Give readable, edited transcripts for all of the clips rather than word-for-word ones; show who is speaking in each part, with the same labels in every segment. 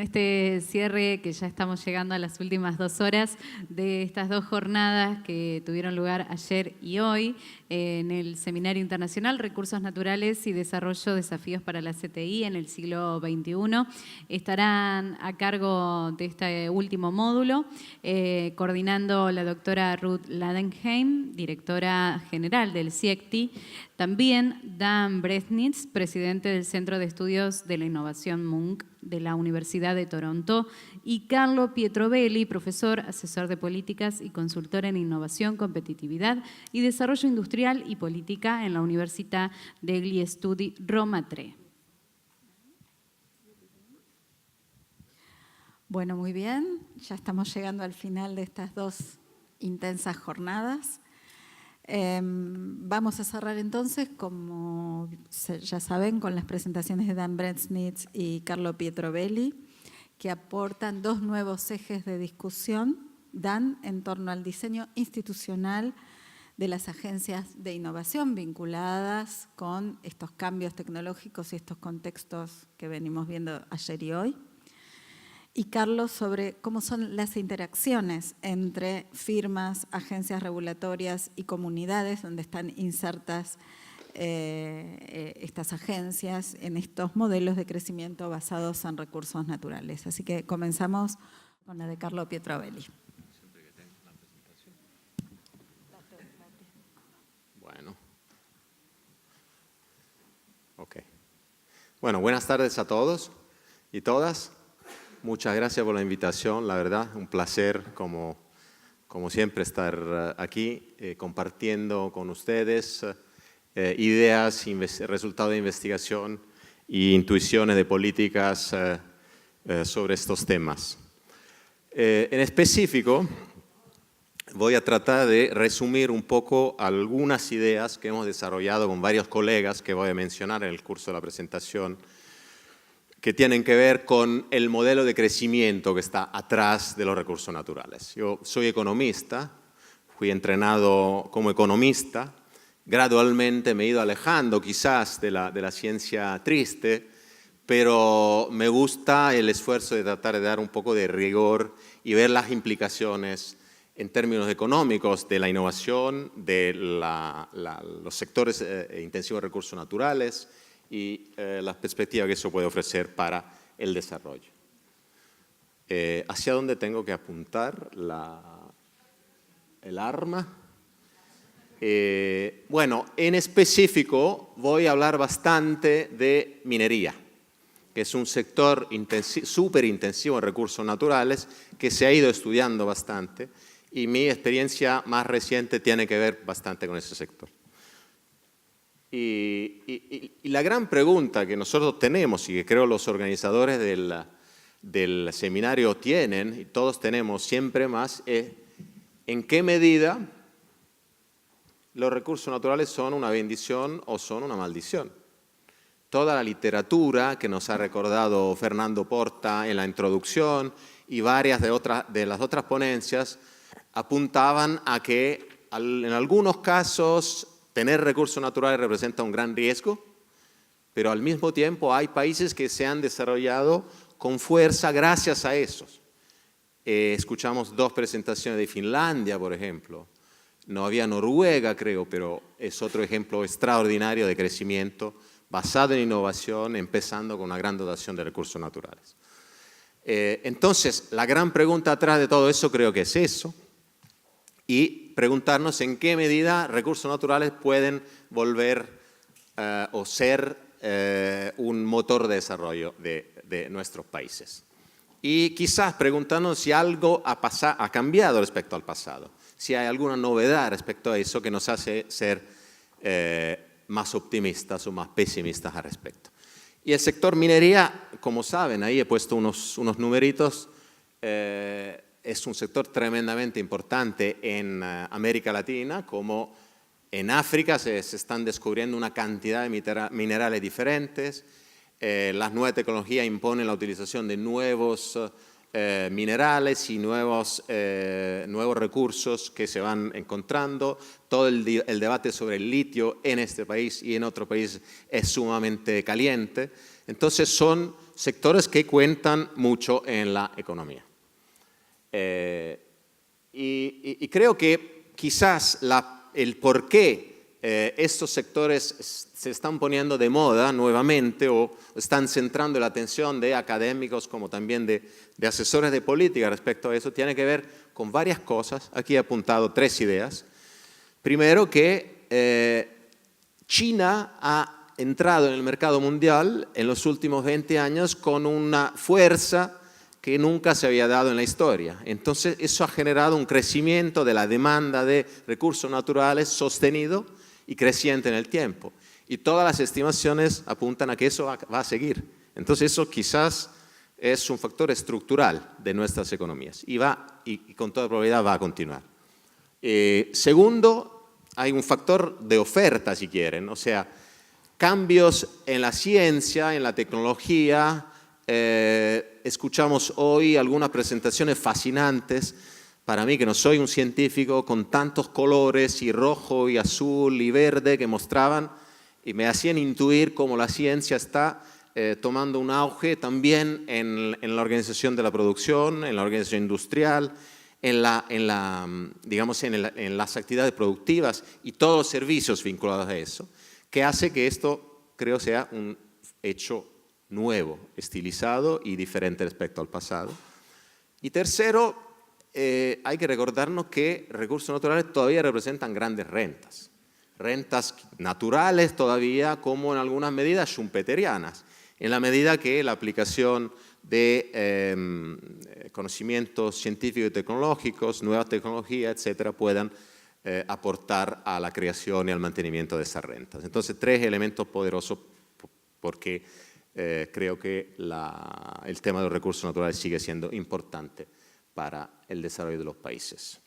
Speaker 1: este cierre, que ya estamos llegando a las últimas 2 horas de estas 2 jornadas que tuvieron lugar ayer y hoy en el Seminario Internacional Recursos Naturales y Desarrollo, Desafíos para la CTI en el siglo XXI, estarán a cargo de este último módulo, coordinando la doctora Ruth Ladenheim, directora general del CIECTI, también Dan Bresnitz, presidente del Centro de Estudios de la Innovación Munk de la Universidad de Toronto, y Carlo Pietrovelli, profesor, asesor de políticas y consultor en innovación, competitividad y desarrollo industrial y política en la Università degli Studi Roma III.
Speaker 2: Bueno, muy bien. Ya estamos llegando al final de estas 2 intensas jornadas. Vamos a cerrar entonces, como ya saben, con las presentaciones de Dan Bresnitz y Carlo Pietrovelli, que aportan 2 nuevos ejes de discusión. Dan en torno al diseño institucional de las agencias de innovación vinculadas con estos cambios tecnológicos y estos contextos que venimos viendo ayer y hoy. Y Carlos sobre cómo son las interacciones entre firmas, agencias regulatorias y comunidades donde están insertas estas agencias en estos modelos de crecimiento basados en recursos naturales. Así que comenzamos con la de Carlo Pietrovelli.
Speaker 3: Bueno. Ok. Bueno, buenas tardes a todos y todas. Muchas gracias por la invitación, la verdad, un placer como siempre estar aquí compartiendo con ustedes ideas, resultados de investigación e intuiciones de políticas sobre estos temas. En específico, voy a tratar de resumir un poco algunas ideas que hemos desarrollado con varios colegas que voy a mencionar en el curso de la presentación, que tienen que ver con el modelo de crecimiento que está atrás de los recursos naturales. Yo soy economista, fui entrenado como economista, gradualmente me he ido alejando quizás de la ciencia triste, pero me gusta el esfuerzo de tratar de dar un poco de rigor y ver las implicaciones en términos económicos de la innovación, de los sectores intensivos de recursos naturales, y las perspectivas que eso puede ofrecer para el desarrollo. ¿Hacia dónde tengo que apuntar el arma? Bueno, en específico voy a hablar bastante de minería, que es un sector súper intensivo en recursos naturales que se ha ido estudiando bastante, y mi experiencia más reciente tiene que ver bastante con ese sector. Y la gran pregunta que nosotros tenemos y que creo los organizadores del seminario tienen, y todos tenemos siempre más, es ¿en qué medida los recursos naturales son una bendición o son una maldición? Toda la literatura que nos ha recordado Fernando Porta en la introducción y varias de las otras ponencias apuntaban a que en algunos casos tener recursos naturales representa un gran riesgo, pero al mismo tiempo hay países que se han desarrollado con fuerza gracias a esos. Escuchamos 2 presentaciones de Finlandia, por ejemplo. No había Noruega, creo, pero es otro ejemplo extraordinario de crecimiento basado en innovación, empezando con una gran dotación de recursos naturales. Entonces, la gran pregunta atrás de todo eso creo que es eso, y preguntarnos en qué medida recursos naturales pueden volver o ser un motor de desarrollo de nuestros países. Y quizás preguntarnos si algo ha cambiado respecto al pasado, si hay alguna novedad respecto a eso que nos hace ser más optimistas o más pesimistas al respecto. Y el sector minería, como saben, ahí he puesto unos numeritos, es un sector tremendamente importante en América Latina, como en África se están descubriendo una cantidad de minerales diferentes. Las nuevas tecnologías imponen la utilización de nuevos minerales y nuevos recursos que se van encontrando. Todo el debate sobre el litio en este país y en otro país es sumamente caliente. Entonces son sectores que cuentan mucho en la economía. Y creo que quizás el por qué estos sectores se están poniendo de moda nuevamente o están centrando la atención de académicos como también de asesores de política respecto a eso, tiene que ver con varias cosas. Aquí he apuntado 3 ideas. Primero, que China ha entrado en el mercado mundial en los últimos 20 años con una fuerza que nunca se había dado en la historia. Entonces, eso ha generado un crecimiento de la demanda de recursos naturales sostenido y creciente en el tiempo. Y todas las estimaciones apuntan a que eso va a seguir. Entonces, eso quizás es un factor estructural de nuestras economías y con toda probabilidad va a continuar. Segundo, hay un factor de oferta, si quieren, o sea, cambios en la ciencia, en la tecnología. Escuchamos hoy algunas presentaciones fascinantes, para mí que no soy un científico, con tantos colores y rojo y azul y verde que mostraban y me hacían intuir cómo la ciencia está tomando un auge también en la organización de la producción, en la organización industrial, en las actividades productivas y todos los servicios vinculados a eso, que hace que esto, creo, sea un hecho nuevo, estilizado y diferente respecto al pasado. Y tercero, hay que recordarnos que recursos naturales todavía representan grandes rentas naturales todavía, como en algunas medidas schumpeterianas, en la medida que la aplicación de conocimientos científicos y tecnológicos, nuevas tecnologías, etcétera, puedan aportar a la creación y al mantenimiento de esas rentas. Entonces, 3 elementos poderosos porque creo que el tema de los recursos naturales sigue siendo importante para el desarrollo de los países.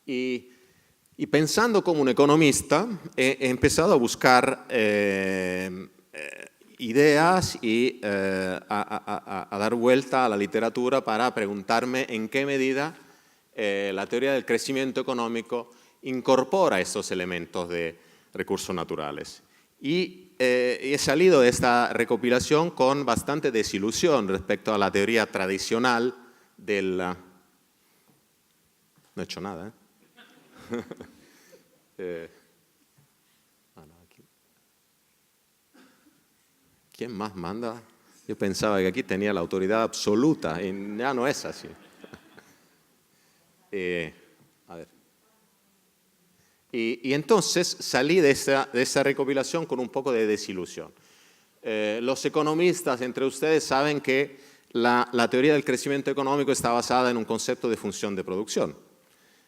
Speaker 3: Y pensando como un economista, he empezado a buscar ideas y a dar vuelta a la literatura para preguntarme en qué medida la teoría del crecimiento económico incorpora estos elementos de recursos naturales. Y he salido de esta recopilación con bastante desilusión respecto a la teoría tradicional del... No he hecho nada, ¿Quién más manda? Yo pensaba que aquí tenía la autoridad absoluta y ya no es así. A ver. Y entonces salí de esa recopilación con un poco de desilusión. Los economistas entre ustedes saben que la teoría del crecimiento económico está basada en un concepto de función de producción,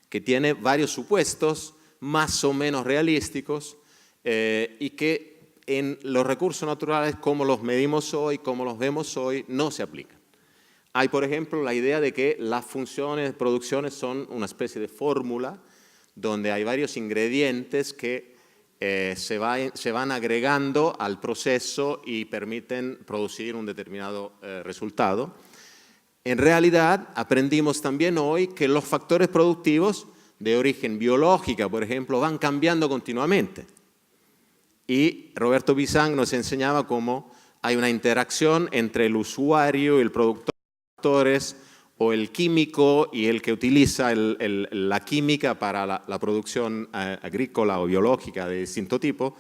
Speaker 3: que tiene varios supuestos más o menos realísticos y que en los recursos naturales, como los medimos hoy, como los vemos hoy, no se aplican. Hay, por ejemplo, la idea de que las funciones de producción son una especie de fórmula donde hay varios ingredientes que se van agregando al proceso y permiten producir un determinado resultado. En realidad, aprendimos también hoy que los factores productivos de origen biológica, por ejemplo, van cambiando continuamente. Y Roberto Bisang nos enseñaba cómo hay una interacción entre el usuario y el productor o el químico y el que utiliza la química para la producción agrícola o biológica de distinto tipo,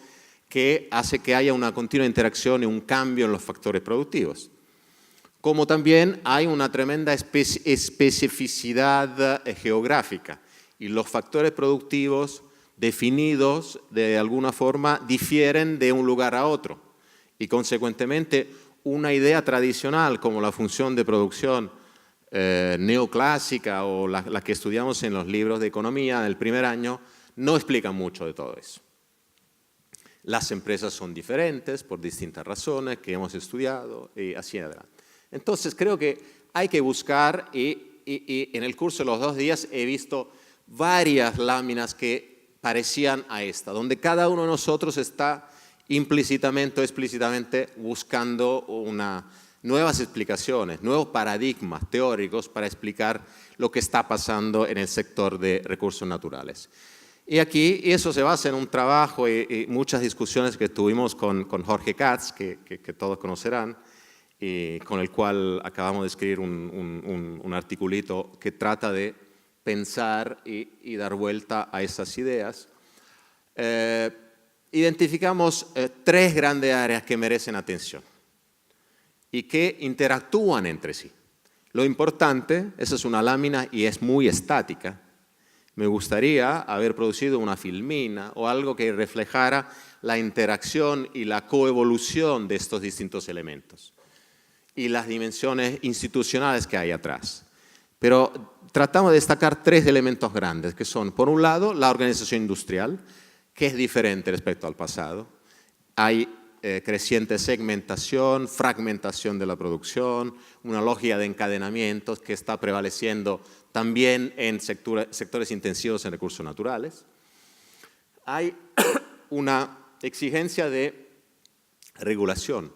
Speaker 3: que hace que haya una continua interacción y un cambio en los factores productivos. Como también hay una tremenda especificidad geográfica y los factores productivos definidos de alguna forma difieren de un lugar a otro y consecuentemente una idea tradicional como la función de producción neoclásica o la que estudiamos en los libros de economía del primer año no explica mucho de todo eso. Las empresas son diferentes por distintas razones que hemos estudiado y así adelante. Entonces creo que hay que buscar y en el curso de los 2 días he visto varias láminas que parecían a esta, donde cada uno de nosotros está implícitamente o explícitamente buscando nuevas explicaciones, nuevos paradigmas teóricos para explicar lo que está pasando en el sector de recursos naturales. Y aquí eso se basa en un trabajo y muchas discusiones que tuvimos con Jorge Katz, que todos conocerán, y con el cual acabamos de escribir un articulito que trata de pensar y dar vuelta a esas ideas. Identificamos 3 grandes áreas que merecen atención y que interactúan entre sí. Lo importante, esa es una lámina y es muy estática. Me gustaría haber producido una filmina o algo que reflejara la interacción y la coevolución de estos distintos elementos y las dimensiones institucionales que hay atrás. Pero tratamos de destacar 3 elementos grandes, que son, por un lado, la organización industrial, que es diferente respecto al pasado. Hay creciente segmentación, fragmentación de la producción, una lógica de encadenamientos que está prevaleciendo también en sectores intensivos en recursos naturales. Hay una exigencia de regulación,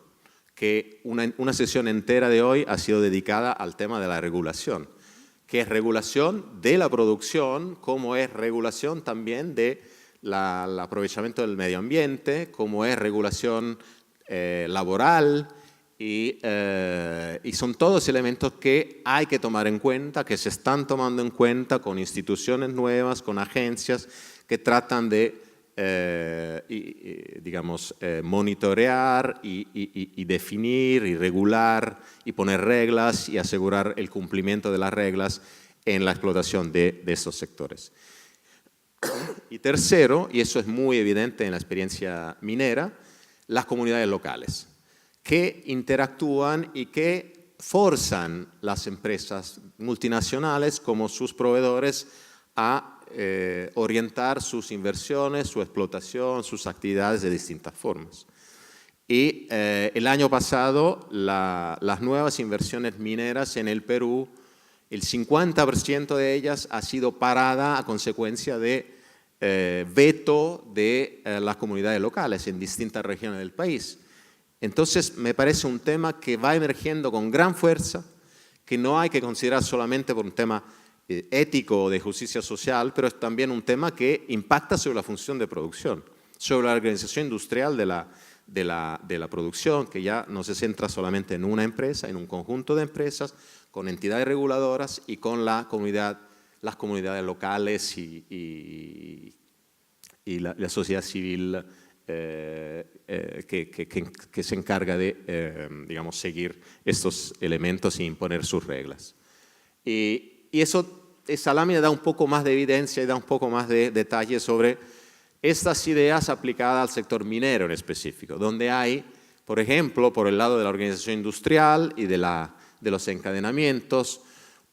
Speaker 3: que una sesión entera de hoy ha sido dedicada al tema de la regulación, que es regulación de la producción, como es regulación también de el aprovechamiento del medio ambiente, como es regulación laboral, y son todos elementos que hay que tomar en cuenta, que se están tomando en cuenta con instituciones nuevas, con agencias que tratan de monitorear y definir y regular y poner reglas y asegurar el cumplimiento de las reglas en la explotación de estos sectores. Y tercero, y eso es muy evidente en la experiencia minera, las comunidades locales, que interactúan y que forzan las empresas multinacionales como sus proveedores a orientar sus inversiones, su explotación, sus actividades de distintas formas. Y el año pasado, las nuevas inversiones mineras en el Perú, el 50% de ellas ha sido parada a consecuencia de veto de las comunidades locales en distintas regiones del país. Entonces, me parece un tema que va emergiendo con gran fuerza, que no hay que considerar solamente por un tema ético o de justicia social, pero es también un tema que impacta sobre la función de producción, sobre la organización industrial de la producción, que ya no se centra solamente en una empresa, en un conjunto de empresas, con entidades reguladoras y con las comunidades locales y la sociedad civil que se encarga de seguir estos elementos e imponer sus reglas. Y esa lámina da un poco más de evidencia y da un poco más de detalle sobre estas ideas aplicadas al sector minero en específico, donde hay, por ejemplo, por el lado de la organización industrial y de los encadenamientos,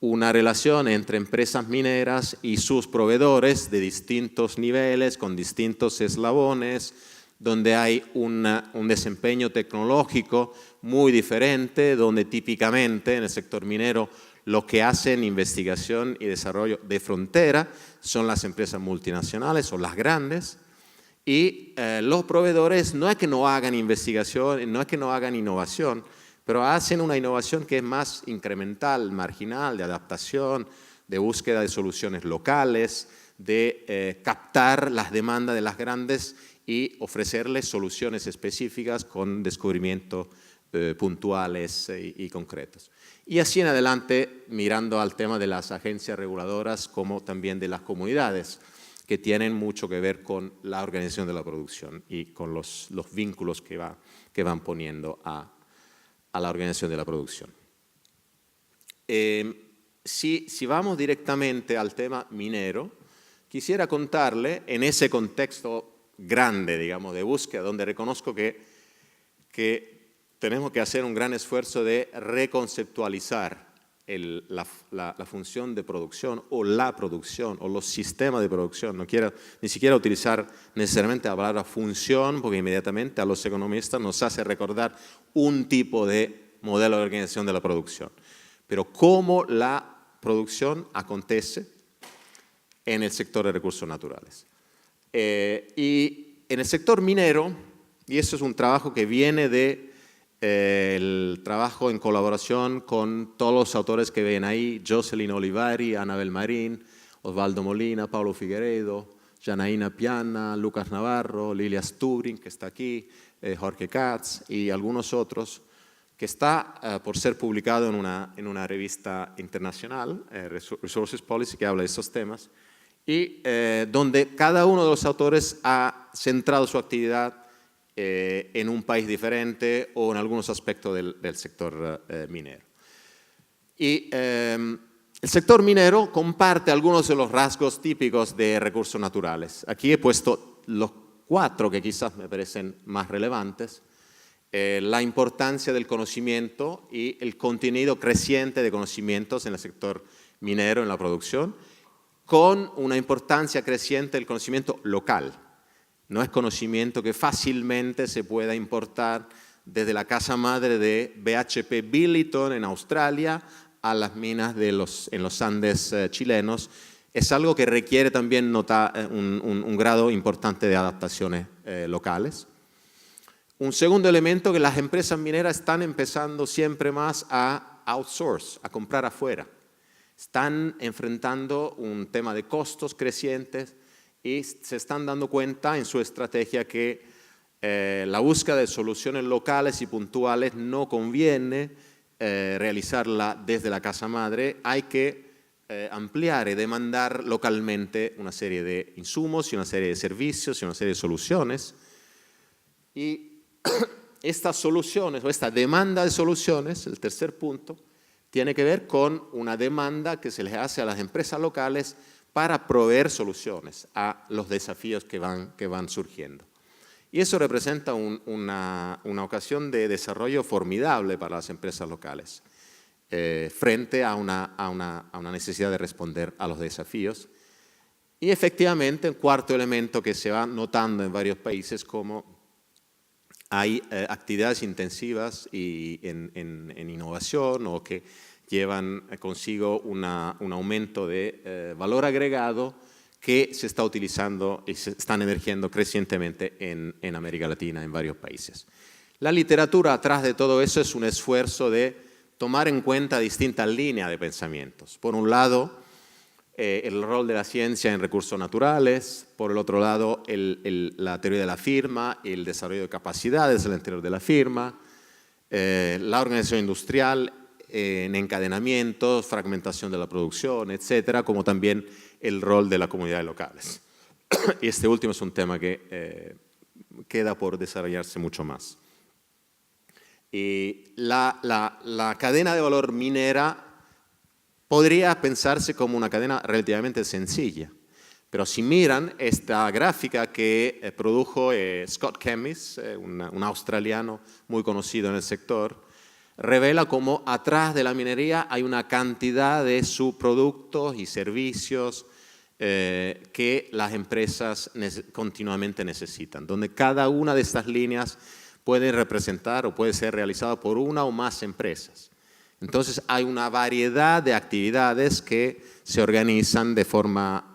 Speaker 3: una relación entre empresas mineras y sus proveedores de distintos niveles, con distintos eslabones, donde hay un desempeño tecnológico muy diferente, donde típicamente en el sector minero lo que hacen investigación y desarrollo de frontera son las empresas multinacionales o las grandes, y los proveedores no es que no hagan investigación, no es que no hagan innovación, pero hacen una innovación que es más incremental, marginal, de adaptación, de búsqueda de soluciones locales, de captar las demandas de las grandes y ofrecerles soluciones específicas con descubrimientos puntuales y concretos. Y así en adelante, mirando al tema de las agencias reguladoras como también de las comunidades, que tienen mucho que ver con la organización de la producción y con los vínculos que van poniendo a la organización de la producción. Si vamos directamente al tema minero, quisiera contarle en ese contexto grande, digamos, de búsqueda, donde reconozco que tenemos que hacer un gran esfuerzo de reconceptualizar la función de producción o la producción o los sistemas de producción. No quiero ni siquiera utilizar necesariamente la palabra función, porque inmediatamente a los economistas nos hace recordar un tipo de modelo de organización de la producción. Pero cómo la producción acontece en el sector de recursos naturales. Y en el sector minero, y eso es un trabajo que viene de el trabajo en colaboración con todos los autores que ven ahí, Jocelyn Olivari, Anabel Marín, Osvaldo Molina, Paulo Figueiredo, Janaína Piana, Lucas Navarro, Lilia Stubrin, que está aquí, Jorge Katz y algunos otros, que está por ser publicado en una revista internacional, Resources Policy, que habla de estos temas, y donde cada uno de los autores ha centrado su actividad en un país diferente o en algunos aspectos del sector minero. Y el sector minero comparte algunos de los rasgos típicos de recursos naturales. Aquí he puesto los 4 que quizás me parecen más relevantes. La importancia del conocimiento y el contenido creciente de conocimientos en el sector minero, en la producción, con una importancia creciente del conocimiento local. No es conocimiento que fácilmente se pueda importar desde la casa madre de BHP Billiton en Australia a las minas en los Andes chilenos. Es algo que requiere también un grado importante de adaptaciones locales. Un segundo elemento, que las empresas mineras están empezando siempre más a outsource, a comprar afuera. Están enfrentando un tema de costos crecientes y se están dando cuenta en su estrategia que la búsqueda de soluciones locales y puntuales no conviene realizarla desde la casa madre. Hay que ampliar y demandar localmente una serie de insumos y una serie de servicios y una serie de soluciones. Y estas soluciones o esta demanda de soluciones, el tercer punto, tiene que ver con una demanda que se les hace a las empresas locales para proveer soluciones a los desafíos que van surgiendo. Y eso representa una ocasión de desarrollo formidable para las empresas locales, frente a una necesidad de responder a los desafíos. Y efectivamente, un cuarto elemento que se va notando en varios países, como hay actividades intensivas en innovación o que llevan consigo un aumento de valor agregado que se está utilizando y se están emergiendo crecientemente en América Latina, en varios países. La literatura atrás de todo eso es un esfuerzo de tomar en cuenta distintas líneas de pensamientos. Por un lado, el rol de la ciencia en recursos naturales, por el otro lado, la teoría de la firma y el desarrollo de capacidades al interior de la firma, la organización industrial en encadenamientos, fragmentación de la producción, etcétera, como también el rol de las comunidades locales. Y este último es un tema que queda por desarrollarse mucho más. Y la cadena de valor minera podría pensarse como una cadena relativamente sencilla, pero si miran esta gráfica que produjo Scott Kemmis, un australiano muy conocido en el sector, revela cómo atrás de la minería hay una cantidad de subproductos y servicios que las empresas continuamente necesitan, donde cada una de estas líneas puede representar o puede ser realizada por una o más empresas. Entonces hay una variedad de actividades que se organizan de forma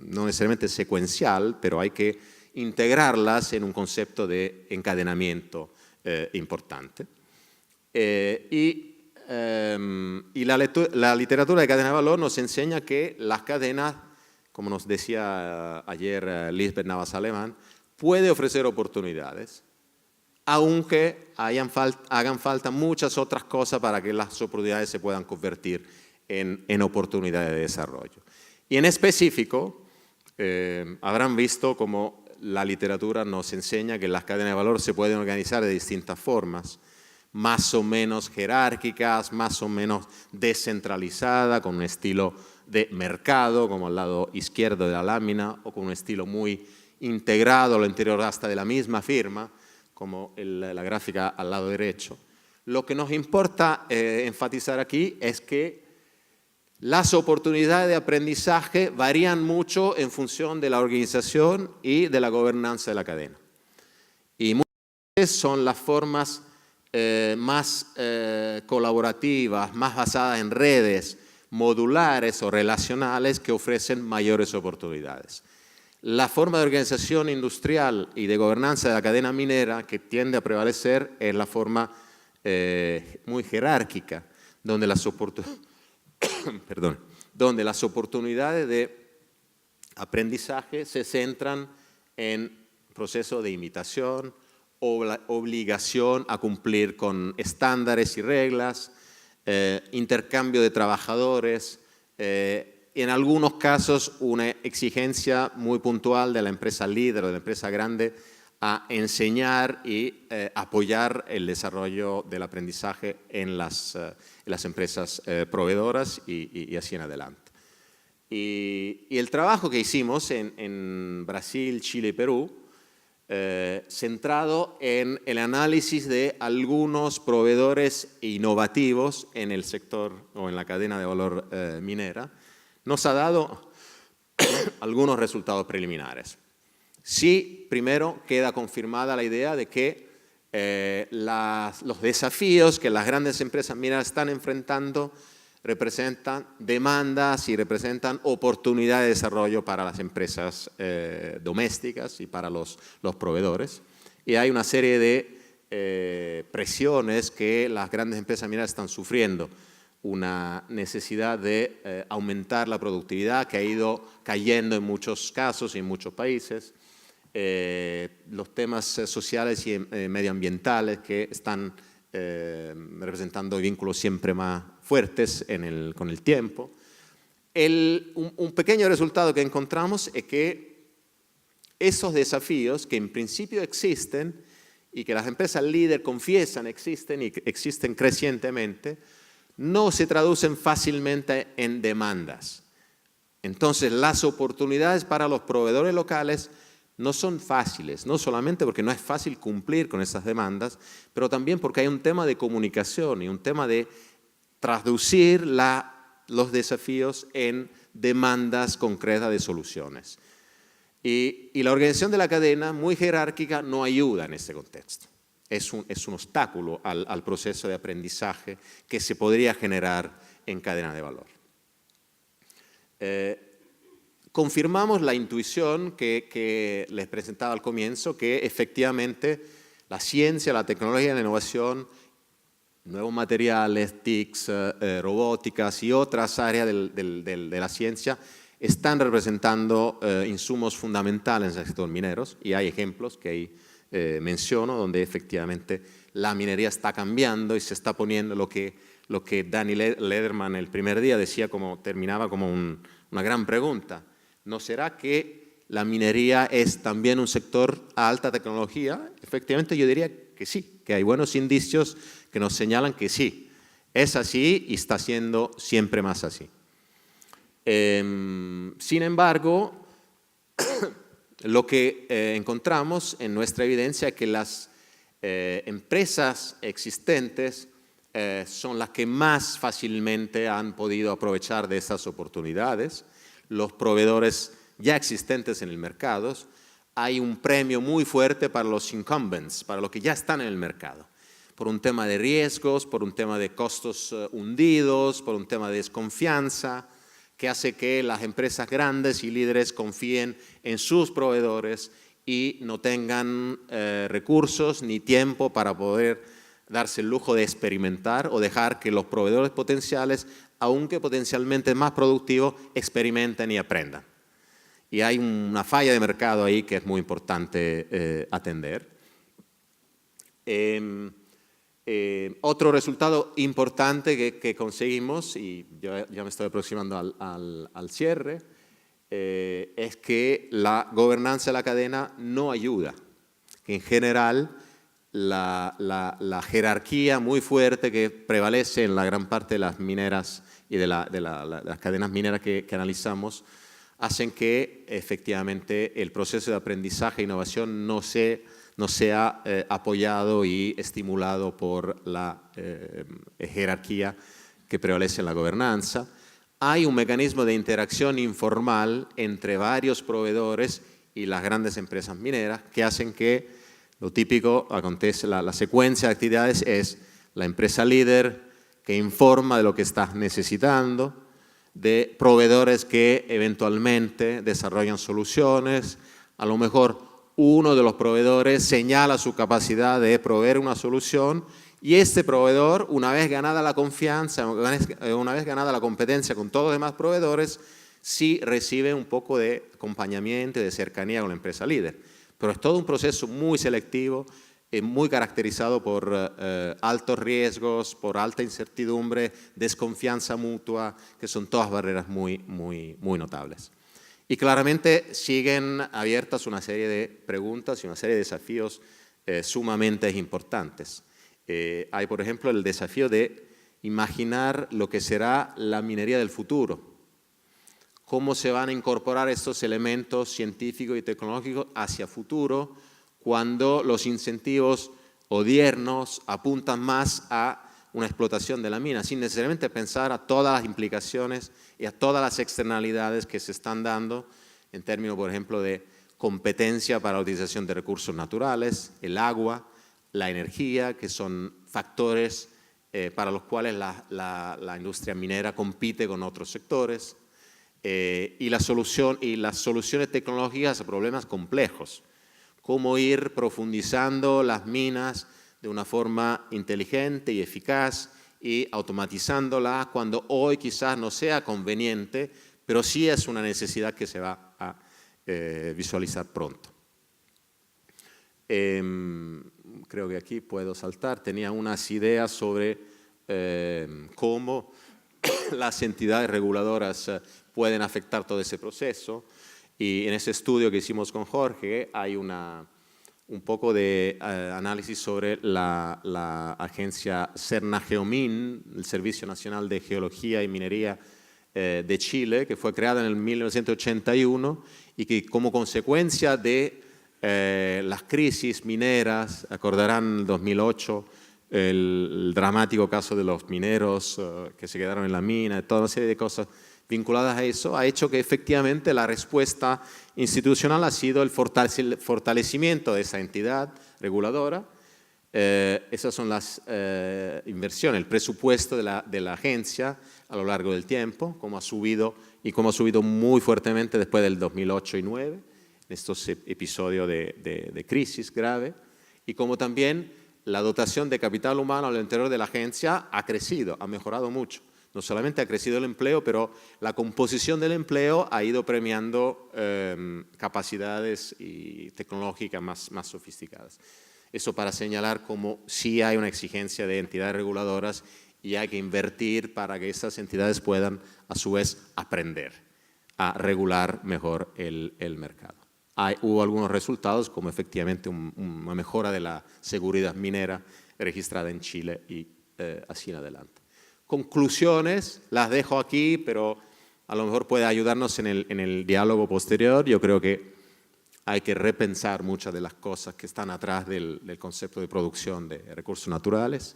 Speaker 3: no necesariamente secuencial, pero hay que integrarlas en un concepto de encadenamiento importante. Y la literatura de cadena de valor nos enseña que las cadenas, como nos decía ayer Lisbeth Navas-Alemán, puede ofrecer oportunidades, aunque hagan falta muchas otras cosas para que las oportunidades se puedan convertir en oportunidades de desarrollo. Y en específico, habrán visto cómo la literatura nos enseña que las cadenas de valor se pueden organizar de distintas formas, más o menos jerárquicas, más o menos descentralizadas, con un estilo de mercado, como al lado izquierdo de la lámina, o con un estilo muy integrado al interior hasta de la misma firma, como la gráfica al lado derecho. Lo que nos importa enfatizar aquí es que las oportunidades de aprendizaje varían mucho en función de la organización y de la gobernanza de la cadena. Y muchas veces son las formas más colaborativas, más basadas en redes modulares o relacionales que ofrecen mayores oportunidades. La forma de organización industrial y de gobernanza de la cadena minera que tiende a prevalecer es la forma muy jerárquica, donde las oportunidades de aprendizaje se centran en proceso de imitación, obligación a cumplir con estándares y reglas, intercambio de trabajadores, en algunos casos una exigencia muy puntual de la empresa líder o de la empresa grande a enseñar y apoyar el desarrollo del aprendizaje en las empresas proveedoras y así en adelante. Y el trabajo que hicimos en Brasil, Chile y Perú, centrado en el análisis de algunos proveedores innovativos en el sector o en la cadena de valor minera, nos ha dado algunos resultados preliminares. Sí, primero queda confirmada la idea de que los desafíos que las grandes empresas mineras están enfrentando representan demandas y representan oportunidades de desarrollo para las empresas domésticas y para los proveedores. Y hay una serie de presiones que las grandes empresas mineras están sufriendo. Una necesidad de aumentar la productividad que ha ido cayendo en muchos casos y en muchos países. Los temas sociales y medioambientales que están representando vínculos siempre más fuertes con el tiempo. Un pequeño resultado que encontramos es que esos desafíos que en principio existen y que las empresas líderes confiesan existen y que existen crecientemente, no se traducen fácilmente en demandas. Entonces, las oportunidades para los proveedores locales no son fáciles, no solamente porque no es fácil cumplir con esas demandas, pero también porque hay un tema de comunicación y un tema de traducir los desafíos en demandas concretas de soluciones. Y la organización de la cadena, muy jerárquica, no ayuda en este contexto. Es un obstáculo al proceso de aprendizaje que se podría generar en cadena de valor. Confirmamos la intuición que les presentaba al comienzo, que efectivamente la ciencia, la tecnología y la innovación, nuevos materiales, TICs, robóticas y otras áreas de la ciencia están representando insumos fundamentales en el sector minero, y hay ejemplos que ahí menciono donde efectivamente la minería está cambiando y se está poniendo lo que Danny Lederman el primer día decía, terminaba como una gran pregunta. ¿No será que la minería es también un sector a alta tecnología? Efectivamente yo diría que sí, que hay buenos indicios que nos señalan que sí. Es así y está siendo siempre más así. Sin embargo, lo que encontramos en nuestra evidencia es que las empresas existentes son las que más fácilmente han podido aprovechar de estas oportunidades. Los proveedores ya existentes en el mercado, hay un premio muy fuerte para los incumbents, para los que ya están en el mercado, por un tema de riesgos, por un tema de costos hundidos, por un tema de desconfianza, que hace que las empresas grandes y líderes confíen en sus proveedores y no tengan recursos ni tiempo para poder darse el lujo de experimentar o dejar que los proveedores potenciales, aunque potencialmente más productivos, experimenten y aprendan. Y hay una falla de mercado ahí que es muy importante atender. Otro resultado importante que conseguimos, y ya me estoy aproximando al cierre, es que la gobernanza de la cadena no ayuda. En general, la jerarquía muy fuerte que prevalece en la gran parte de las mineras y de las cadenas mineras que analizamos, hacen que efectivamente el proceso de aprendizaje e innovación no sea apoyado y estimulado por la jerarquía que prevalece en la gobernanza. Hay un mecanismo de interacción informal entre varios proveedores y las grandes empresas mineras que hacen que lo típico acontece, la secuencia de actividades es la empresa líder que informa de lo que está necesitando, de proveedores que eventualmente desarrollan soluciones, a lo mejor uno de los proveedores señala su capacidad de proveer una solución y este proveedor, una vez ganada la confianza, una vez ganada la competencia con todos los demás proveedores, sí recibe un poco de acompañamiento y de cercanía con la empresa líder. Pero es todo un proceso muy selectivo, muy caracterizado por altos riesgos, por alta incertidumbre, desconfianza mutua, que son todas barreras muy notables. Y claramente siguen abiertas una serie de preguntas y una serie de desafíos sumamente importantes. Hay, por ejemplo, el desafío de imaginar lo que será la minería del futuro. Cómo se van a incorporar estos elementos científicos y tecnológicos hacia futuro cuando los incentivos odiernos apuntan más a una explotación de la mina, sin necesariamente pensar a todas las implicaciones y a todas las externalidades que se están dando en términos, por ejemplo, de competencia para la utilización de recursos naturales, el agua, la energía, que son factores para los cuales la industria minera compite con otros sectores, y las soluciones tecnológicas a problemas complejos. Cómo ir profundizando las minas de una forma inteligente y eficaz y automatizándolas cuando hoy quizás no sea conveniente, pero sí es una necesidad que se va a visualizar pronto. Creo que aquí puedo saltar. Tenía unas ideas sobre cómo las entidades reguladoras pueden afectar todo ese proceso. Y en ese estudio que hicimos con Jorge hay un poco de análisis sobre la agencia Cernageomin, el Servicio Nacional de Geología y Minería de Chile, que fue creada en el 1981 y que como consecuencia de las crisis mineras, acordarán en 2008, el dramático caso de los mineros que se quedaron en la mina, toda una serie de cosas vinculadas a eso, ha hecho que efectivamente la respuesta institucional ha sido el fortalecimiento de esa entidad reguladora. Esas son las inversiones, el presupuesto de la agencia a lo largo del tiempo, cómo ha subido muy fuertemente después del 2008 y 2009, en estos episodios de crisis grave, y como también la dotación de capital humano al interior de la agencia ha crecido, ha mejorado mucho. No solamente ha crecido el empleo, pero la composición del empleo ha ido premiando capacidades tecnológicas más sofisticadas. Eso para señalar cómo sí hay una exigencia de entidades reguladoras y hay que invertir para que esas entidades puedan, a su vez, aprender a regular mejor el mercado. Hubo algunos resultados, como efectivamente una mejora de la seguridad minera registrada en Chile y así en adelante. Conclusiones, las dejo aquí, pero a lo mejor puede ayudarnos en el diálogo posterior. Yo creo que hay que repensar muchas de las cosas que están atrás del concepto de producción de recursos naturales.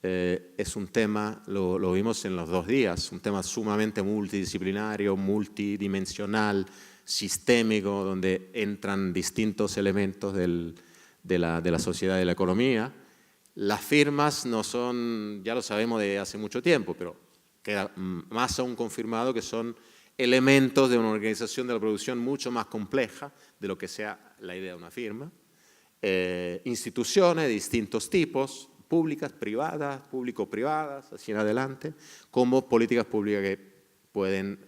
Speaker 3: Es un tema, lo vimos en los 2 días, un tema sumamente multidisciplinario, multidimensional, sistémico, donde entran distintos elementos de la sociedad y de la economía. Las firmas no son, ya lo sabemos de hace mucho tiempo, pero queda más aún confirmado que son elementos de una organización de la producción mucho más compleja de lo que sea la idea de una firma. Instituciones de distintos tipos, públicas, privadas, público-privadas, así en adelante, como políticas públicas que pueden,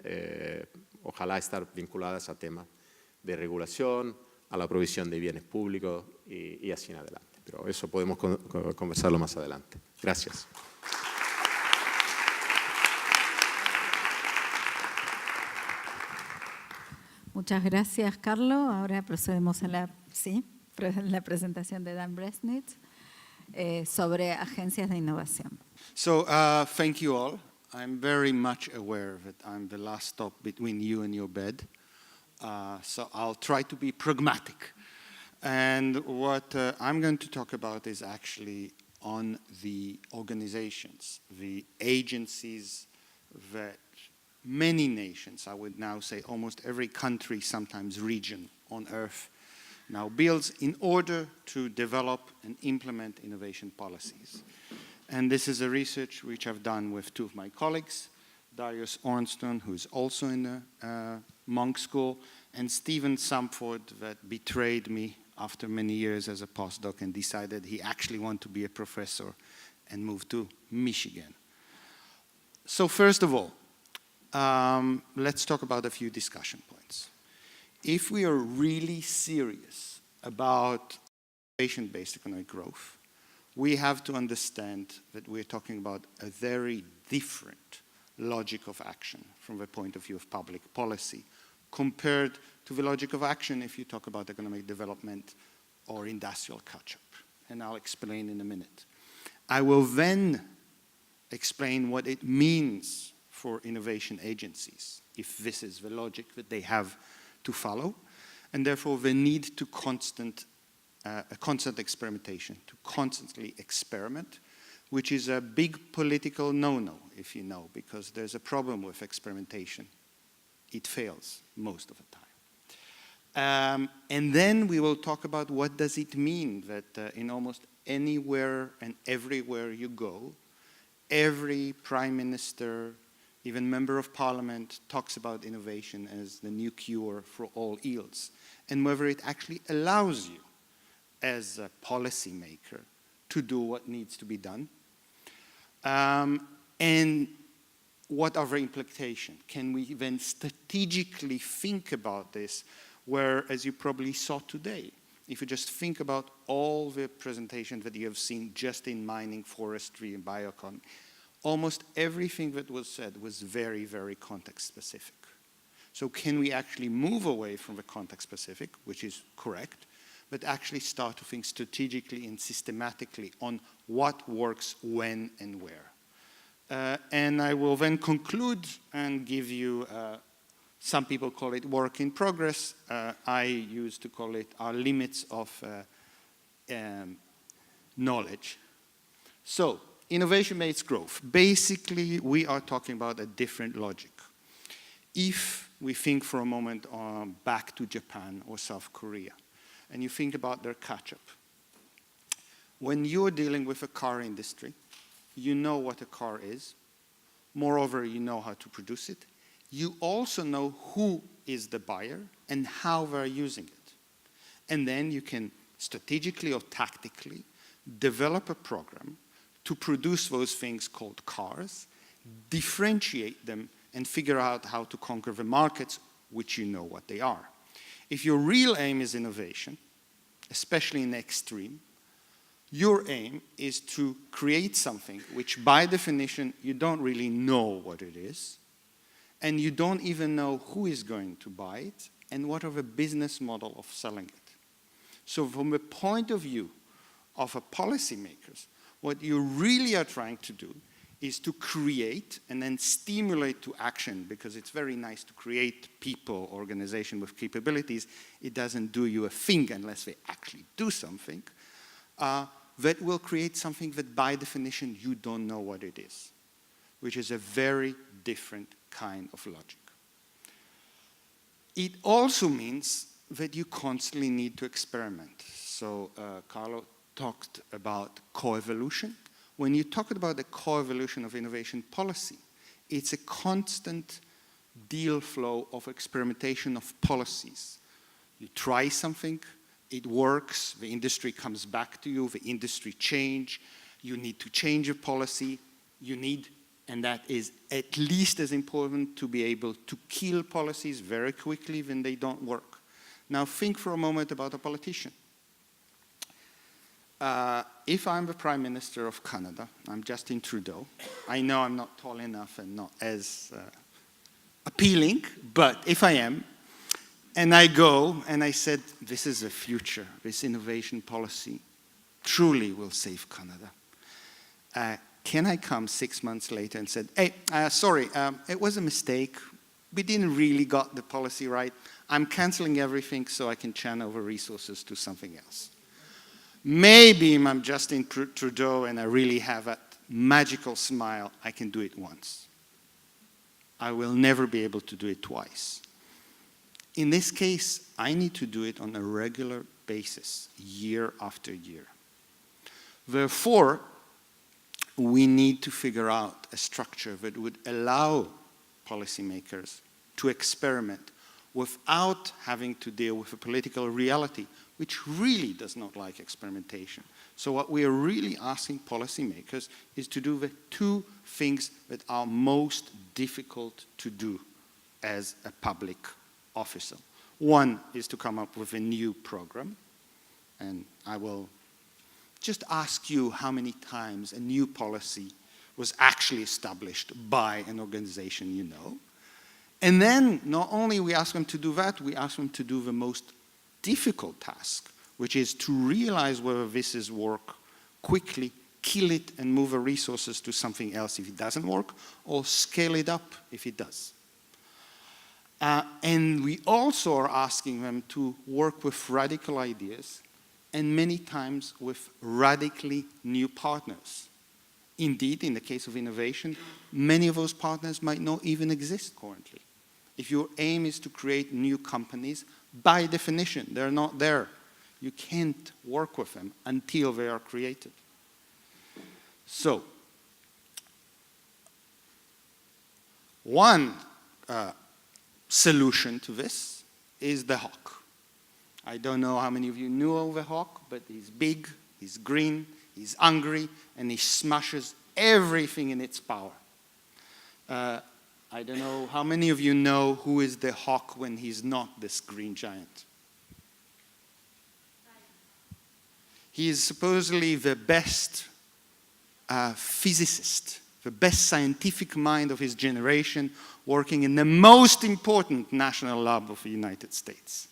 Speaker 3: ojalá, estar vinculadas a temas de regulación, a la provisión de bienes públicos y así en adelante. Pero eso podemos conversarlo más adelante. Gracias.
Speaker 2: Muchas gracias, Carlos. Ahora procedemos a la presentación de Dan Bresnitz sobre agencias de innovación.
Speaker 4: So, thank you all. I'm very much aware that I'm the last stop between you and your bed. So I'll try to be pragmatic. And what I'm going to talk about is actually on the organizations, the agencies that many nations, I would now say almost every country, sometimes region on Earth, now builds in order to develop and implement innovation policies. And this is a research which I've done with 2 of my colleagues, Darius Ornstone, who's also in the Monk School, and Stephen Sumford, that betrayed me after many years as a postdoc and decided he actually wanted to be a professor and moved to Michigan. So first of all, let's talk about a few discussion points. If we are really serious about innovation-based economic growth, we have to understand that we're talking about a very different logic of action from the point of view of public policy compared to the logic of action if you talk about economic development or industrial catch-up. And I'll explain in a minute. I will then explain what it means for innovation agencies, if this is the logic that they have to follow, and therefore the need to constant experimentation, to constantly experiment, which is a big political no-no, if you know, because there's a problem with experimentation. It fails most of the time. And then we will talk about what does it mean that in almost anywhere and everywhere you go, every prime minister, even member of parliament, talks about innovation as the new cure for all ills, and whether it actually allows you as a policymaker to do what needs to be done. And what are the implications? Can we then strategically think about this, where, as you probably saw today, if you just think about all the presentations that you have seen just in mining, forestry, and bioeconomy, almost everything that was said was very, very context-specific. So can we actually move away from the context-specific, which is correct, but actually start to think strategically and systematically on what works when and where? And I will then conclude and give you, some people call it work in progress. I used to call it our limits of knowledge. So, innovation-based growth. Basically, we are talking about a different logic. If we think for a moment back to Japan or South Korea, and you think about their catch-up, when you're dealing with a car industry, you know what a car is. Moreover, you know how to produce it. You also know who is the buyer and how they're using it. And then you can strategically or tactically develop a program to produce those things called cars, differentiate them, and figure out how to conquer the markets, which you know what they are. If your real aim is innovation, especially in the extreme, your aim is to create something which, by definition, you don't really know what it is, and you don't even know who is going to buy it, and what are the business model of selling it. So from the point of view of a policymakers, what you really are trying to do is to create and then stimulate to action, because it's very nice to create people, organization with capabilities. It doesn't do you a thing unless they actually do something. That will create something that by definition you don't know what it is, which is a very different kind of logic. It also means that you constantly need to experiment. So Carlo talked about co-evolution. When you talk about the co-evolution of innovation policy, it's a constant deal flow of experimentation of policies. You try something, it works, the industry comes back to you, the industry change, you need to change a policy, you need, and that is at least as important, to be able to kill policies very quickly when they don't work. Now think for a moment about a politician. If I'm the Prime Minister of Canada, I'm Justin Trudeau. I know I'm not tall enough and not as appealing, but if I am, and I go and I said, this is the future, this innovation policy truly will save Canada. Can I come 6 months later and said, hey, sorry, it was a mistake. We didn't really got the policy right. I'm canceling everything so I can channel the resources to something else. Maybe I'm Justin Trudeau and I really have a magical smile. I can do it once. I will never be able to do it twice. In this case, I need to do it on a regular basis, year after year. Therefore, we need to figure out a structure that would allow policymakers to experiment without having to deal with a political reality, which really does not like experimentation. So what we are really asking policymakers is to do the two things that are most difficult to do as a public officer. One is to come up with a new program, and I will just ask you how many times a new policy was actually established by an organization you know. And then not only we ask them to do that, we ask them to do the most difficult task, which is to realize whether this is work quickly, kill it and move the resources to something else if it doesn't work, or scale it up if it does. And we also are asking them to work with radical ideas and many times with radically new partners. Indeed, in the case of innovation, many of those partners might not even exist currently. If your aim is to create new companies, by definition, they're not there. You can't work with them until they are created. So, one solution to this is the hawk. I don't know how many of you knew of the hawk, but he's big, he's green, he's hungry, and he smashes everything in its power. I don't know how many of you know who is the hawk when he's not this green giant. He is supposedly the best physicist, the best scientific mind of his generation, working in the most important national lab of the United States.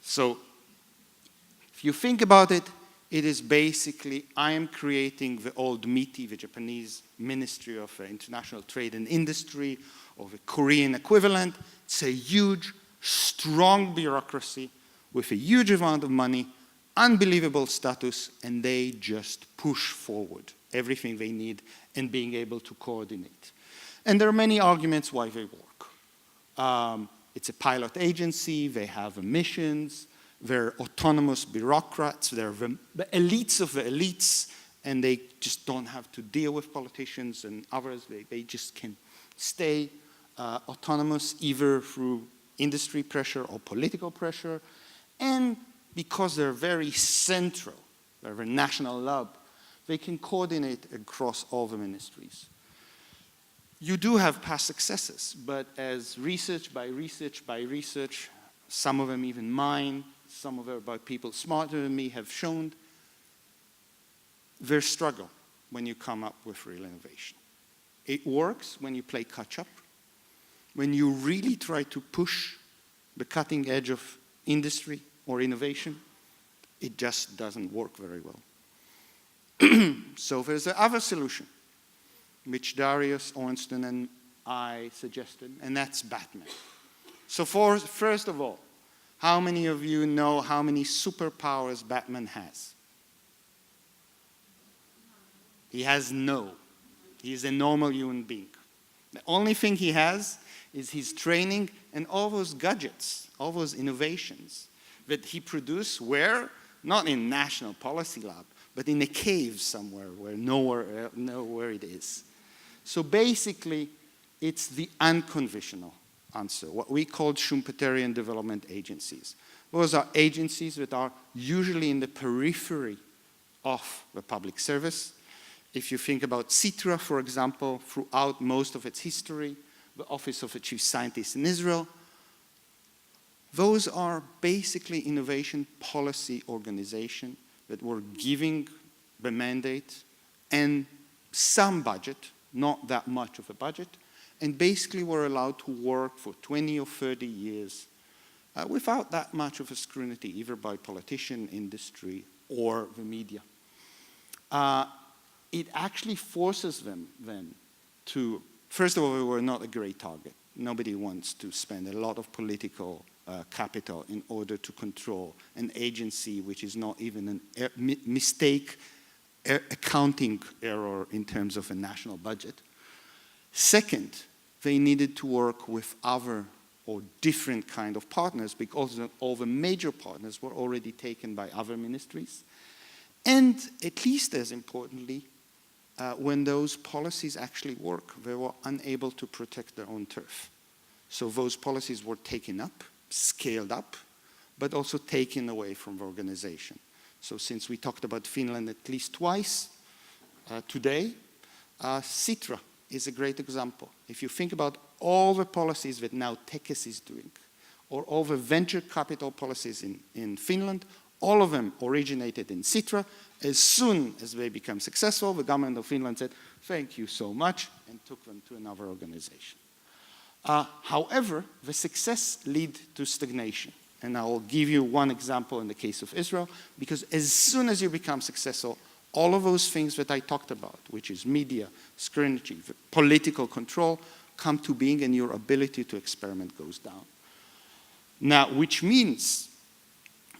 Speaker 4: So, if you think about it, it is basically, I am creating the old MITI, the Japanese Ministry of International Trade and Industry, or the Korean equivalent. It's a huge, strong bureaucracy with a huge amount of money, unbelievable status, and they just push forward everything they need and being able to coordinate. And there are many arguments why they work. It's a pilot agency, they have missions, they're autonomous bureaucrats, they're the elites of the elites, and they just don't have to deal with politicians and others. They just can stay autonomous either through industry pressure or political pressure. And because they're very central, they're a national lab, they can coordinate across all the ministries. You do have past successes, but as research by research by research, some of them even mine, some of them by people smarter than me have shown, there's struggle when you come up with real innovation. It works when you play catch-up, when you really try to push the cutting edge of industry or innovation. It just doesn't work very well. So there's the other solution, which Darius Ornstein and I suggested, and that's Batman. So first of all, how many of you know how many superpowers Batman has? He has no. He's a normal human being. The only thing he has is his training and all those gadgets, all those innovations that he produced where? Not in National Policy Lab, but in a cave somewhere where nowhere it is. So basically, it's the unconventional answer, what we call Schumpeterian development agencies. Those are agencies that are usually in the periphery of the public service. If you think about CITRA, for example, throughout most of its history, the Office of the Chief Scientist in Israel, those are basically innovation policy organizations that were giving the mandate and some budget, not that much of a budget, and basically were allowed to work for 20 or 30 years without that much of a scrutiny, either by politician, industry, or the media. It actually forces them then to, first of all, we were not a great target. Nobody wants to spend a lot of political capital in order to control an agency which is not even a mistake, accounting error in terms of a national budget. Second, they needed to work with other or different kind of partners because all the major partners were already taken by other ministries. And at least as importantly, when those policies actually work, they were unable to protect their own turf. So those policies were taken up scaled up, but also taken away from the organization. So since we talked about Finland at least twice today, Sitra is a great example. If you think about all the policies that now Tekes is doing, or all the venture capital policies in Finland, all of them originated in Sitra. As soon as they become successful, the government of Finland said, thank you so much, and took them to another organization. However, the success led to stagnation. And I will give you one example in the case of Israel, because as soon as you become successful, all of those things that I talked about, which is media, scrutiny, political control, come to being, and your ability to experiment goes down. Now, which means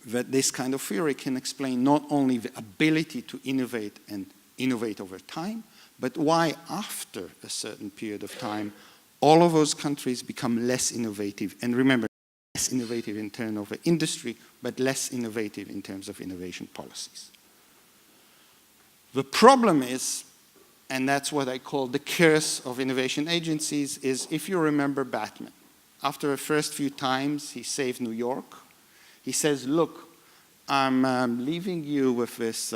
Speaker 4: that this kind of theory can explain not only the ability to innovate and innovate over time, but why after a certain period of time, all of those countries become less innovative. And remember, less innovative in terms of the industry, but less innovative in terms of innovation policies. The problem is, and that's what I call the curse of innovation agencies, is if you remember Batman. After the first few times he saved New York, he says, look, I'm leaving you with this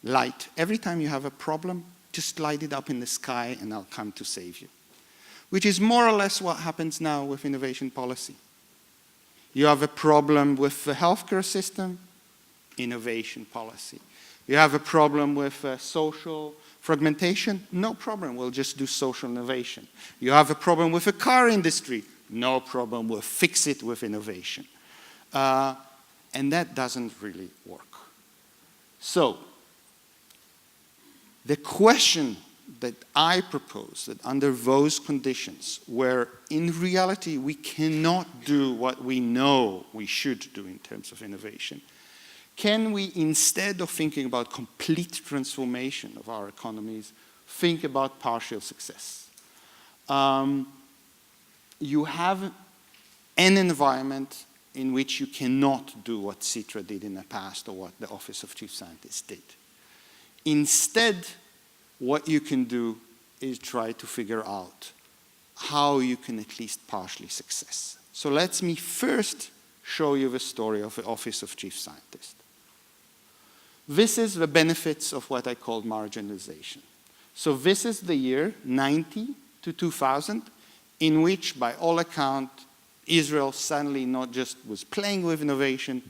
Speaker 4: light. Every time you have a problem, just light it up in the sky and I'll come to save you. Which is more or less what happens now with innovation policy. You have a problem with the healthcare system, innovation policy. You have a problem with social fragmentation, no problem, we'll just do social innovation. You have a problem with the car industry, no problem, we'll fix it with innovation. And that doesn't really work. So, the question that I propose, that under those conditions, where in reality we cannot do what we know we should do in terms of innovation, can we, instead of thinking about complete transformation of our economies, think about partial success? You have an environment in which you cannot do what Sitra did in the past or what the Office of Chief Scientist did. Instead, what you can do is try to figure out how you can at least partially success. So let me first show you the story of the Office of Chief Scientist. This is the benefits of what I call marginalization. So this is the year 90 to 2000, in which, by all accounts, Israel suddenly not just was playing with innovation,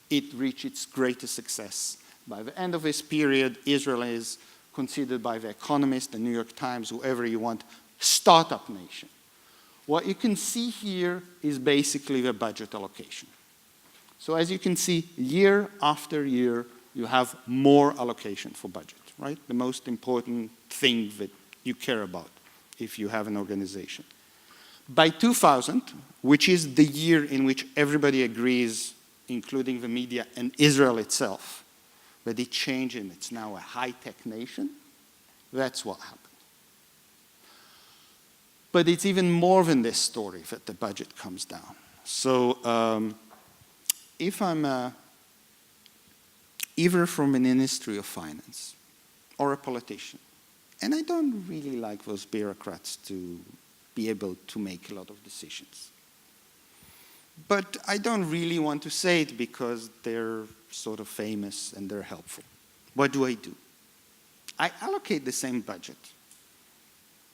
Speaker 4: it reached its greatest success. By the end of this period, Israel is considered by The Economist, the New York Times, whoever you want, startup nation. What you can see here is basically the budget allocation. So as you can see, year after year, you have more allocation for budget, right? The most important thing that you care about if you have an organization. By 2000, which is the year in which everybody agrees, including the media and Israel itself, that it changed and it's now a high-tech nation, that's what happened. But it's even more than this story that the budget comes down. So if I'm either from a Ministry of Finance or a politician, and I don't really like those bureaucrats to be able to make a lot of decisions. But I don't really want to say it because they're sort of famous and they're helpful. What do? I allocate the same budget,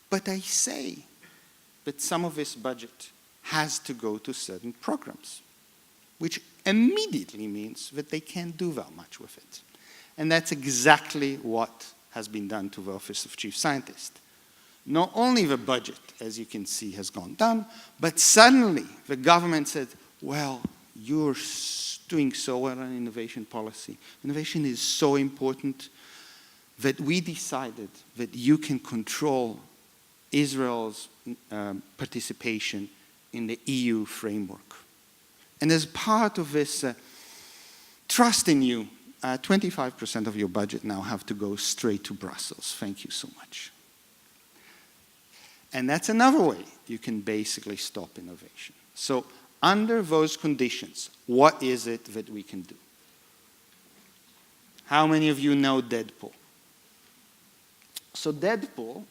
Speaker 4: but I say that some of this budget has to go to certain programs, which immediately means that they can't do that much with it. And that's exactly what has been done to the Office of Chief Scientist. Not only the budget, as you can see, has gone down, but suddenly the government said, well, you're doing so well on innovation policy. Innovation is so important that we decided that you can control Israel's participation in the EU framework. And as part of this trust in you, 25% of your budget now have to go straight to Brussels. Thank you so much. And that's another way you can basically stop innovation. So under those conditions, what is it that we can do? How many of you know Deadpool? So Deadpool